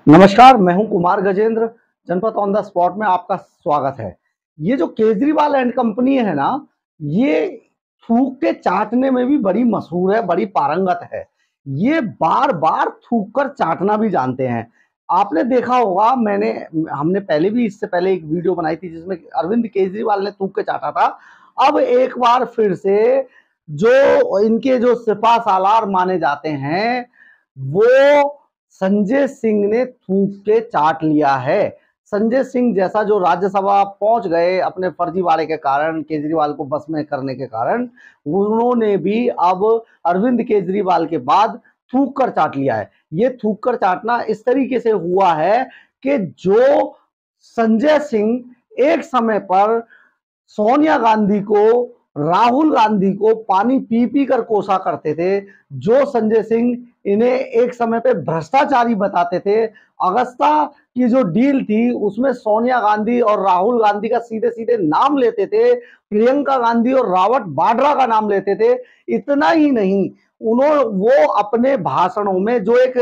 नमस्कार, मैं हूं कुमार गजेंद्र। जनपद ऑन द स्पॉट में आपका स्वागत है। ये जो केजरीवाल एंड कंपनी है ना, ये थूक के चाटने में भी बड़ी मशहूर है, बड़ी पारंगत है। ये बार बार थूक कर चाटना भी जानते हैं। आपने देखा होगा, हमने पहले भी इससे पहले एक वीडियो बनाई थी जिसमें अरविंद केजरीवाल ने थूक के चाटा था। अब एक बार फिर से जो इनके जो सिपा सालार माने जाते हैं, वो संजय सिंह ने थूक के चाट लिया है। संजय सिंह जैसा जो राज्यसभा पहुंच गए अपने फर्जीवाड़े के कारण, केजरीवाल को बस में करने के कारण, उन्होंने भी अब अरविंद केजरीवाल के बाद थूक कर चाट लिया है। ये थूक कर चाटना इस तरीके से हुआ है कि जो संजय सिंह एक समय पर सोनिया गांधी को, राहुल गांधी को पानी पी पी कर कोसा करते थे, जो संजय सिंह इन्हें एक समय पे भ्रष्टाचारी बताते थे, अगस्ता की जो डील थी उसमें सोनिया गांधी और राहुल गांधी का सीधे सीधे नाम लेते थे, प्रियंका गांधी और रॉबर्ट वाड्रा का नाम लेते थे। इतना ही नहीं, वो अपने भाषणों में जो एक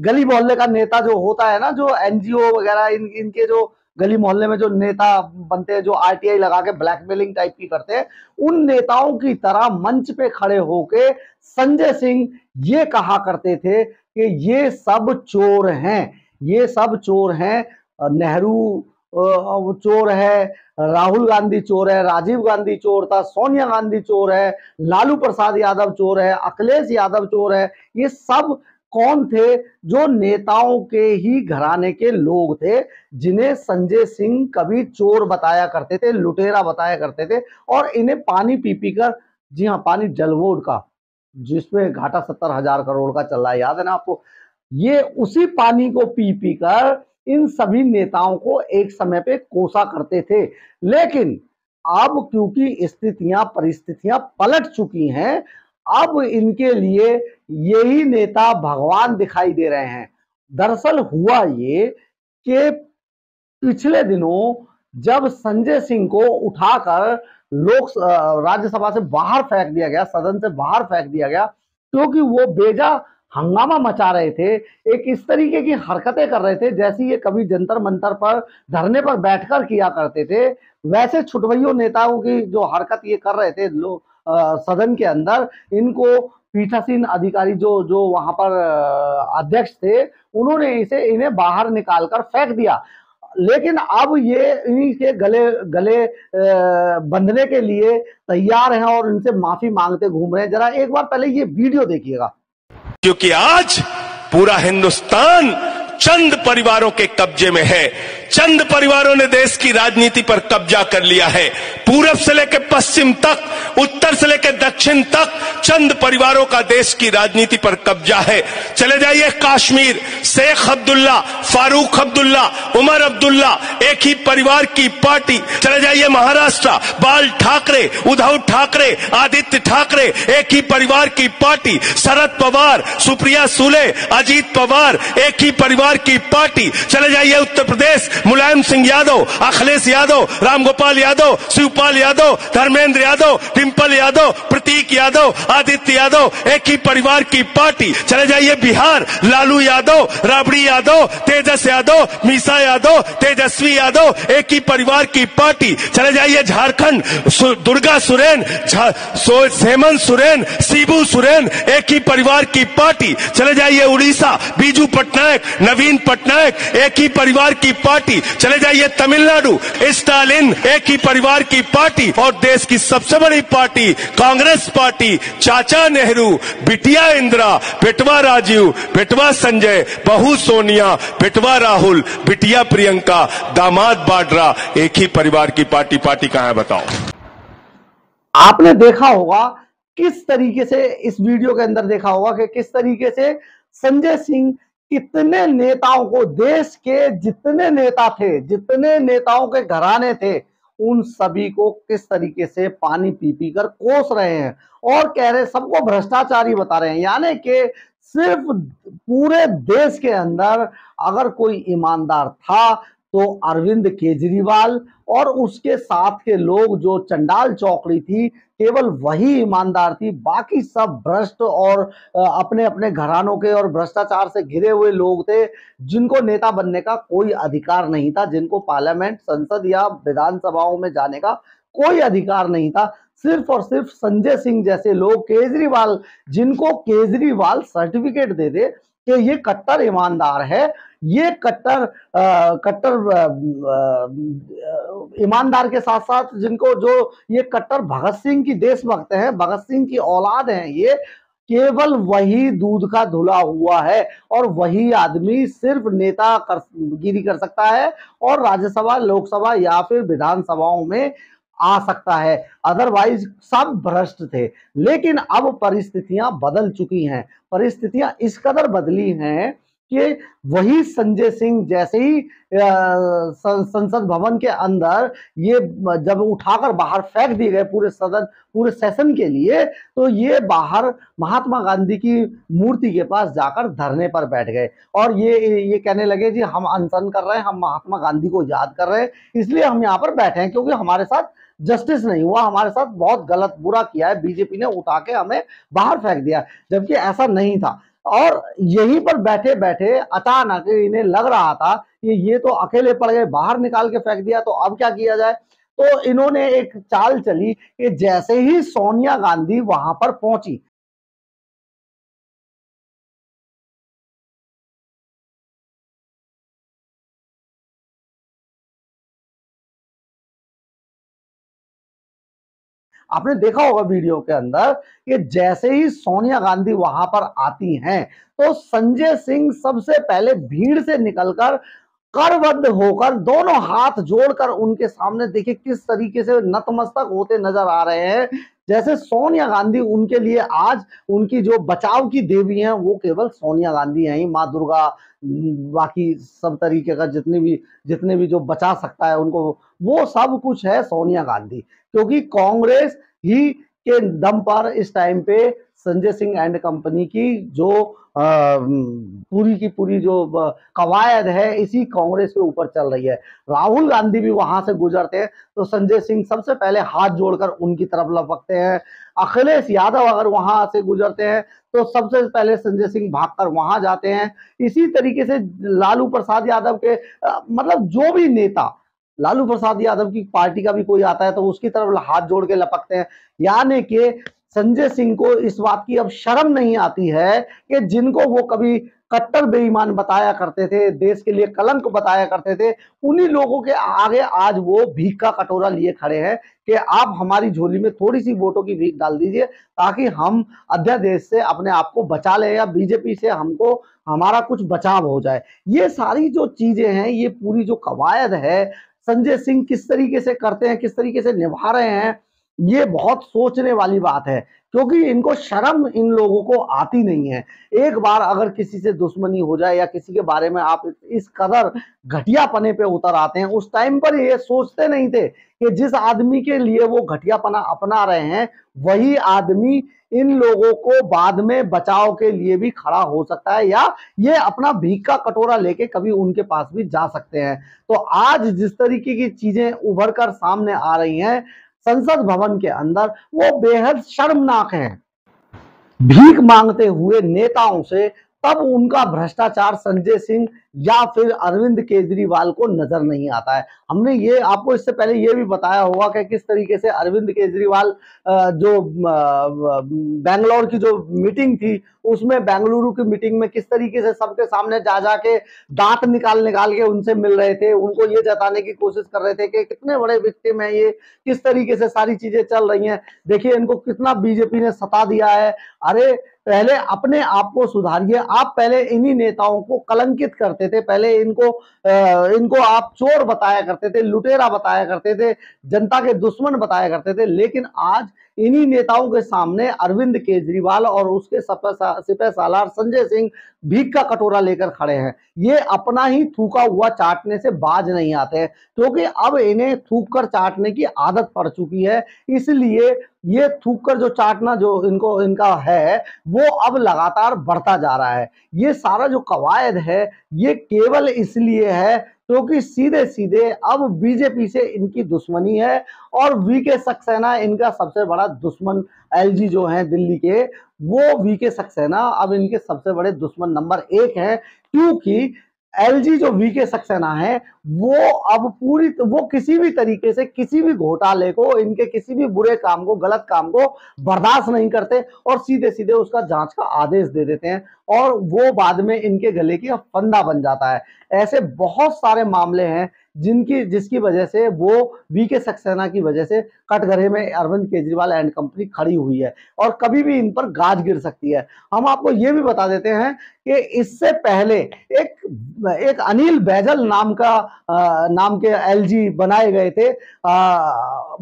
गली मोहल्ले का नेता जो होता है ना, जो एनजीओ वगैरह इनके जो गली मोहल्ले में जो नेता बनते हैं, जो आरटीआई लगा के ब्लैकमेलिंग टाइप की करते हैं, उन नेताओं की तरह मंच पे खड़े होके संजय सिंह ये कहा करते थे कि ये सब चोर हैं, ये सब चोर हैं। नेहरू चोर है, राहुल गांधी चोर है, राजीव गांधी चोर था, सोनिया गांधी चोर है, लालू प्रसाद यादव चोर है, अखिलेश यादव चोर है। ये सब कौन थे? जो नेताओं के ही घराने के लोग थे, जिन्हें संजय सिंह कभी चोर बताया करते थे, लुटेरा बताया करते थे, और इन्हें पानी पी पी कर, जी हाँ, पानी जलवोड का, जिसमें घाटा 70,000 करोड़ का चल रहा है, याद है ना आपको? ये उसी पानी को पी पी कर इन सभी नेताओं को एक समय पे कोसा करते थे। लेकिन अब क्योंकि परिस्थितियां पलट चुकी हैं, अब इनके लिए यही नेता भगवान दिखाई दे रहे हैं। दरअसल हुआ ये कि पिछले दिनों जब संजय सिंह को उठाकर राज्यसभा से बाहर फेंक दिया गया, सदन से बाहर फेंक दिया गया, क्योंकि वो बेजा हंगामा मचा रहे थे, एक इस तरीके की हरकतें कर रहे थे जैसी ये कभी जंतर मंतर पर धरने पर बैठकर किया करते थे। वैसे छुटभइयों नेताओं की जो हरकत ये कर रहे थे लोग सदन के अंदर, इनको पीठासीन अधिकारी जो वहां पर अध्यक्ष थे, उन्होंने इन्हें बाहर निकालकर फेंक दिया। लेकिन अब ये इन्हीं के गले बंधने के लिए तैयार हैं और इनसे माफी मांगते घूम रहे हैं। जरा एक बार पहले ये वीडियो देखिएगा। क्योंकि आज पूरा हिंदुस्तान चंद परिवारों के कब्जे में है। चंद परिवारों ने देश की राजनीति पर कब्जा कर लिया है। पूरब से लेकर पश्चिम तक, उत्तर से लेकर दक्षिण तक चंद परिवारों का देश की राजनीति पर कब्जा है। चले जाइए कश्मीर, शेख अब्दुल्ला, फारूक अब्दुल्ला, उमर अब्दुल्ला, एक ही परिवार की पार्टी। चले जाइए महाराष्ट्र, बाल ठाकरे, उद्धव ठाकरे, आदित्य ठाकरे, एक ही परिवार की पार्टी। शरद पवार, सुप्रिया सुले, अजीत पवार, एक ही परिवार की पार्टी। चले जाइए उत्तर प्रदेश, मुलायम सिंह यादव, अखिलेश यादव, रामगोपाल यादव, शिवपाल यादव, धर्मेंद्र यादव, डिंपल यादव, प्रतीक यादव, आदित्य यादव, एक ही परिवार की पार्टी। चले जाइए बिहार, लालू यादव, राबड़ी यादव, तेजस यादव, मीसा यादव, तेजस्वी यादव, एक ही परिवार की पार्टी। चले जाइए झारखंड, दुर्गा सुरेन, हेमंत सोरेन, शिबू सोरेन, एक ही परिवार की पार्टी। चले जाइए उड़ीसा, बीजू पटनायक, नवीन पटनायक, एक ही परिवार की पार्टी। चले जाइए तमिलनाडु, स्टालिन, एक ही परिवार की पार्टी। और देश की सबसे बड़ी पार्टी कांग्रेस पार्टी, चाचा नेहरू, बिटिया इंदिरा, बेटवा राजीव, बेटवा संजय, बहू सोनिया, बेटवा राहुल, बिटिया प्रियंका, दामाद वाड्रा, एक ही परिवार की पार्टी। पार्टी कहां है बताओ? आपने देखा होगा किस तरीके से, इस वीडियो के अंदर देखा होगा कि किस तरीके से संजय सिंह कितने नेताओं को, देश के जितने नेता थे, जितने नेताओं के घराने थे, उन सभी को किस तरीके से पानी पी पी कर कोस रहे हैं और कह रहे, सबको भ्रष्टाचारी बता रहे हैं। यानी कि सिर्फ पूरे देश के अंदर अगर कोई ईमानदार था तो अरविंद केजरीवाल और उसके साथ के लोग, जो चंडाल चौकड़ी थी, केवल वही ईमानदार थी। बाकी सब भ्रष्ट और अपने अपने घरानों के और भ्रष्टाचार से घिरे हुए लोग थे, जिनको नेता बनने का कोई अधिकार नहीं था, जिनको पार्लियामेंट, संसद या विधानसभाओं में जाने का कोई अधिकार नहीं था। सिर्फ और सिर्फ संजय सिंह जैसे लोग, केजरीवाल, जिनको केजरीवाल सर्टिफिकेट दे दे कि ये कट्टर ईमानदार है, ये कट्टर ईमानदार के साथ साथ जिनको, जो ये कट्टर भगत सिंह की देशभक्त हैं, भगत सिंह की औलाद हैं, ये केवल वही दूध का धुला हुआ है और वही आदमी सिर्फ नेता गिरी कर सकता है और राज्यसभा, लोकसभा या फिर विधानसभाओं में आ सकता है। अदरवाइज सब भ्रष्ट थे। लेकिन अब परिस्थितियां बदल चुकी हैं। परिस्थितियां इस कदर बदली हैं कि वही संजय सिंह जैसे ही संसद भवन के अंदर ये जब उठाकर बाहर फेंक दिए गए पूरे सदन, पूरे सेशन के लिए, तो ये बाहर महात्मा गांधी की मूर्ति के पास जाकर धरने पर बैठ गए और ये कहने लगे जी हम अनशन कर रहे हैं, हम महात्मा गांधी को याद कर रहे हैं, इसलिए हम यहाँ पर बैठे हैं क्योंकि हमारे साथ जस्टिस नहीं हुआ, हमारे साथ बहुत गलत बुरा किया है, बीजेपी ने उठा के हमें बाहर फेंक दिया। जबकि ऐसा नहीं था। और यहीं पर बैठे बैठे अचानक इन्हें लग रहा था कि ये तो अकेले पड़ गए, बाहर निकाल के फेंक दिया, तो अब क्या किया जाए। तो इन्होंने एक चाल चली कि जैसे ही सोनिया गांधी वहां पर पहुंची, आपने देखा होगा वीडियो के अंदर कि जैसे ही सोनिया गांधी वहां पर आती हैं, तो संजय सिंह सबसे पहले भीड़ से निकलकर करबद्ध होकर दोनों हाथ जोड़कर उनके सामने, देखिए किस तरीके से नतमस्तक होते नजर आ रहे हैं। जैसे सोनिया गांधी उनके लिए आज उनकी जो बचाव की देवी हैं वो केवल सोनिया गांधी हैं ही, माँ दुर्गा, बाकी सब तरीके का जितने भी जो बचा सकता है उनको, वो सब कुछ है सोनिया गांधी। क्योंकि कांग्रेस ही के दम पर इस टाइम पे संजय सिंह एंड कंपनी की जो पूरी की पूरी जो कवायद है इसी कांग्रेस के ऊपर चल रही है। राहुल गांधी भी वहां से गुजरते हैं तो संजय सिंह सबसे पहले हाथ जोड़कर उनकी तरफ लपकते हैं। अखिलेश यादव अगर वहां से गुजरते हैं तो सबसे पहले संजय सिंह भागकर वहां जाते हैं। इसी तरीके से लालू प्रसाद यादव के मतलब जो भी नेता, लालू प्रसाद यादव की पार्टी का भी कोई आता है तो उसकी तरफ हाथ जोड़ के लपकते हैं। यानी कि संजय सिंह को इस बात की अब शर्म नहीं आती है कि जिनको वो कभी कट्टर बेईमान बताया करते थे, देश के लिए कलंक बताया करते थे, उन्हीं लोगों के आगे आज वो भीख का कटोरा लिए खड़े हैं कि आप हमारी झोली में थोड़ी सी वोटों की भीख डाल दीजिए ताकि हम अध्यादेश से अपने आप को बचा लें या बीजेपी से हमको हमारा कुछ बचाव हो जाए। ये सारी जो चीजें हैं, ये पूरी जो कवायद है, संजय सिंह किस तरीके से करते हैं, किस तरीके से निभा रहे हैं, ये बहुत सोचने वाली बात है। क्योंकि इनको शर्म इन लोगों को आती नहीं है। एक बार अगर किसी से दुश्मनी हो जाए या किसी के बारे में आप इस कदर घटियापने पे उतर आते हैं, उस टाइम पर ये सोचते नहीं थे कि जिस आदमी के लिए वो घटियापना अपना रहे हैं वही आदमी इन लोगों को बाद में बचाव के लिए भी खड़ा हो सकता है या ये अपना भीख का कटोरा लेके कभी उनके पास भी जा सकते हैं। तो आज जिस तरीके की चीजें उभर कर सामने आ रही हैं संसद भवन के अंदर, वो बेहद शर्मनाक है। भीख मांगते हुए नेताओं से तब उनका भ्रष्टाचार संजय सिंह या फिर अरविंद केजरीवाल को नजर नहीं आता है। हमने ये आपको इससे पहले ये भी बताया होगा कि किस तरीके से अरविंद केजरीवाल जो बेंगलोर की जो मीटिंग थी उसमें, बेंगलुरु की मीटिंग में किस तरीके से सबके सामने जा जाके दांत निकाल के उनसे मिल रहे थे, उनको ये जताने की कोशिश कर रहे थे कि कितने बड़े विक्टिम है ये, किस तरीके से सारी चीजें चल रही हैं, देखिए इनको कितना बीजेपी ने सता दिया है। अरे पहले अपने आप को सुधारिए। आप पहले इन्हीं नेताओं को कलंकित करते थे, पहले इनको आप चोर बताया करते थे, लुटेरा बताया करते थे, जनता के दुश्मन बताया करते थे। लेकिन आज इन्हीं नेताओं के सामने अरविंद केजरीवाल और उसके सिपह सालार संजय सिंह भीख का कटोरा लेकर खड़े हैं। ये अपना ही थूका हुआ चाटने से बाज नहीं आते हैं क्योंकि अब इन्हें थूक कर चाटने की आदत पड़ चुकी है। इसलिए ये थूक कर जो चाटना जो इनका है वो अब लगातार बढ़ता जा रहा है। ये सारा जो कवायद है ये केवल इसलिए है क्योंकि सीधे सीधे अब बीजेपी से इनकी दुश्मनी है और वीके सक्सेना इनका सबसे बड़ा दुश्मन। एलजी जो है दिल्ली के, वो वीके सक्सेना अब इनके सबसे बड़े दुश्मन नंबर 1 है, क्योंकि एलजी जो वीके सक्सेना है वो अब वो किसी भी तरीके से किसी भी घोटाले को, इनके किसी भी बुरे काम को, गलत काम को बर्दाश्त नहीं करते और सीधे सीधे उसका जांच का आदेश दे देते हैं और वो बाद में इनके गले की फंदा बन जाता है। ऐसे बहुत सारे मामले हैं जिसकी वजह से वो वीके सक्सेना की वजह से कटघरे में अरविंद केजरीवाल एंड कंपनी खड़ी हुई है और कभी भी इन पर गाज गिर सकती है। हम आपको ये भी बता देते हैं कि इससे पहले एक अनिल बैजल नाम के एलजी बनाए गए थे।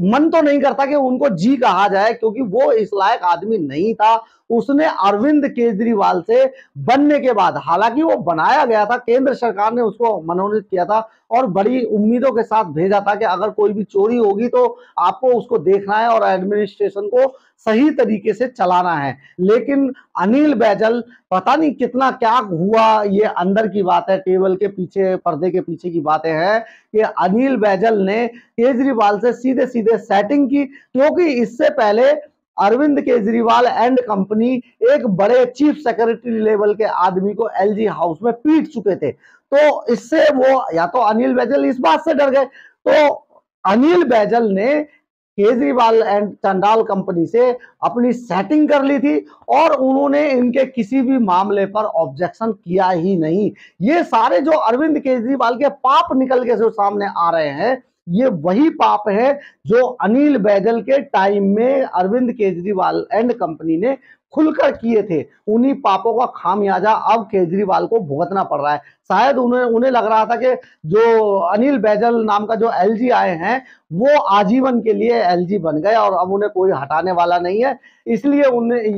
मन तो नहीं करता कि उनको जी कहा जाए, क्योंकि वो इस लायक आदमी नहीं था। उसने अरविंद केजरीवाल से बनने के बाद, हालांकि वो बनाया गया था, केंद्र सरकार ने उसको मनोनीत किया था और बड़ी उम्मीदों के साथ भेजा था कि अगर कोई भी चोरी होगी तो आपको उसको देखना है और एडमिनिस्ट्रेशन को सही तरीके से चलाना है। लेकिन अनिल बैजल, पता नहीं कितना क्या हुआ, ये अंदर की बात है, टेबल के पीछे, पर्दे के पीछे की बातें हैं कि अनिल बैजल ने केजरीवाल से सीधे सीधे सेटिंग की, क्योंकि इससे पहले अरविंद केजरीवाल एंड कंपनी एक बड़े चीफ सेक्रेटरी लेवल के आदमी को एलजी हाउस में पीट चुके थे। तो इससे वो, या तो अनिल बैजल इस बात से डर गए, तो अनिल बैजल ने केजरीवाल एंड चंडाल कंपनी से अपनी सेटिंग कर ली थी और उन्होंने इनके किसी भी मामले पर ऑब्जेक्शन किया ही नहीं। ये सारे जो अरविंद केजरीवाल के पाप निकल के जो सामने आ रहे हैं, ये वही पाप है जो अनिल बैजल के टाइम में अरविंद केजरीवाल एंड कंपनी ने खुलकर किए थे। उन्हीं पापों का खामियाजा अब केजरीवाल को भुगतना पड़ रहा है। शायद उन्हें लग रहा था कि जो अनिल बैजल नाम का जो एलजी आए हैं वो आजीवन के लिए एलजी बन गए और अब उन्हें कोई हटाने वाला नहीं है, इसलिए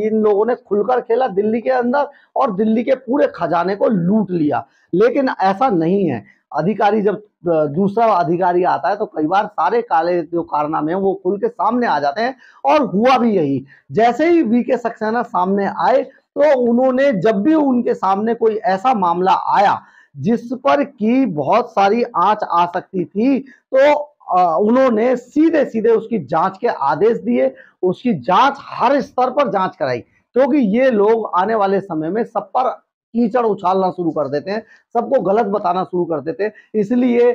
इन लोगों ने खुलकर खेला दिल्ली के अंदर और दिल्ली के पूरे खजाने को लूट लिया। लेकिन ऐसा नहीं है। अधिकारी जब दूसरा अधिकारी आता है तो कई बार सारे काले जो कारनामे हैं वो खुल के सामने आ जाते हैं और हुआ भी यही। जैसे ही वीके सक्सेना सामने आए तो उन्होंने, जब भी उनके सामने कोई ऐसा मामला आया जिस पर की बहुत सारी आंच आ सकती थी, तो उन्होंने सीधे सीधे उसकी जांच के आदेश दिए, उसकी जांच हर स्तर पर जांच कराई, क्योंकि ये लोग आने वाले समय में सब पर कीचड़ उछालना शुरू कर देते हैं, सबको गलत बताना शुरू कर देते हैं। इसलिए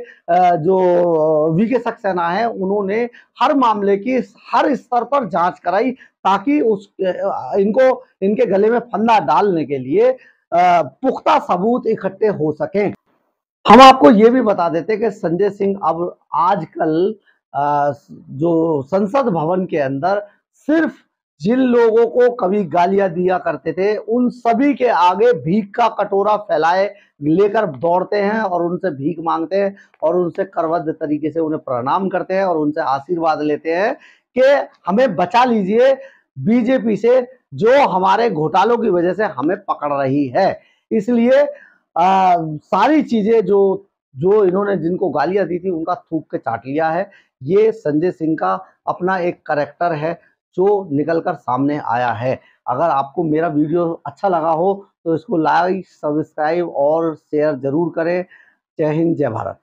जो वीके सक्सेना है उन्होंने हर मामले की हर स्तर पर जांच कराई ताकि इनके गले में फंदा डालने के लिए पुख्ता सबूत इकट्ठे हो सकें। हम आपको ये भी बता देते हैं कि संजय सिंह अब आजकल जो संसद भवन के अंदर सिर्फ जिन लोगों को कभी गालियां दिया करते थे उन सभी के आगे भीख का कटोरा फैलाए लेकर दौड़ते हैं और उनसे भीख मांगते हैं और उनसे करबद्ध तरीके से उन्हें प्रणाम करते हैं और उनसे आशीर्वाद लेते हैं कि हमें बचा लीजिए बीजेपी से, जो हमारे घोटालों की वजह से हमें पकड़ रही है। इसलिए सारी चीजें जो इन्होंने जिनको गालियां दी थी उनका थूक के चाट लिया है। ये संजय सिंह का अपना एक करैक्टर है जो निकलकर सामने आया है। अगर आपको मेरा वीडियो अच्छा लगा हो तो इसको लाइक, सब्सक्राइब और शेयर जरूर करें। जय हिंद, जय भारत।